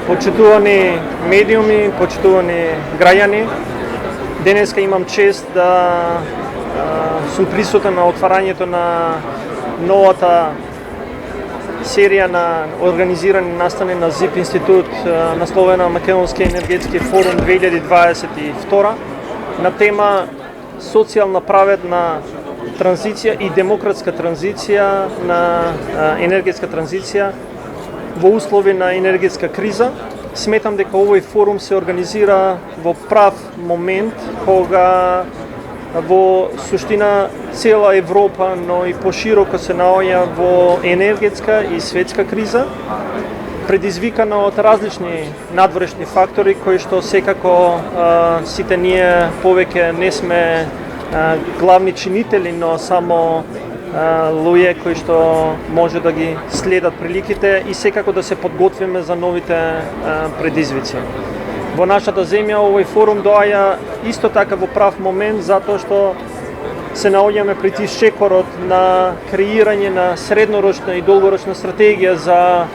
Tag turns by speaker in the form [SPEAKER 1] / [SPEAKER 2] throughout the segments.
[SPEAKER 1] Почитувани медиуми, почитувани граѓани, денеска имам чест да сум присутен на отварањето на новата серија на организирани настани на ЗИП институт насловена Македонски енергетски форум 2022 на тема социјална праведна транзиција и демократска транзиција на енергетска транзиција во услови на енергетска криза. Сметам дека овој форум се организира во прав момент кога во суштина цела Европа, но и пошироко се наоѓа во енергетска и светска криза, предизвикана од различни надворешни фактори кои што секако сите ние повеќе не сме главни чинители, но само луѓе кои што може да ги следат приликите и секако да се подготвиме за новите предизвици. Во нашата земја овој форум доаѓа исто така во прав момент затоа што се наоѓаме пред исчекорот на креирање на среднорочна и долгорочна стратегија за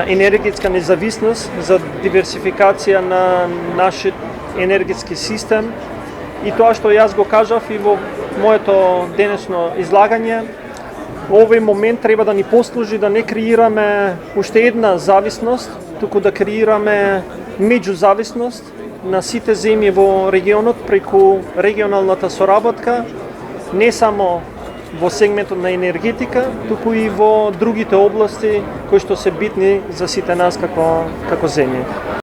[SPEAKER 1] енергетска независност, за диверсификација на нашиот енергетски систем. И тоа што јас го кажав и во моето денешно излагање, овој момент треба да ни послужи да не креираме уште една зависност, туку да креираме меѓузависност на сите земји во регионот преку регионалната соработка, не само во сегментот на енергетика, туку и во другите области кои што се битни за сите нас како земји.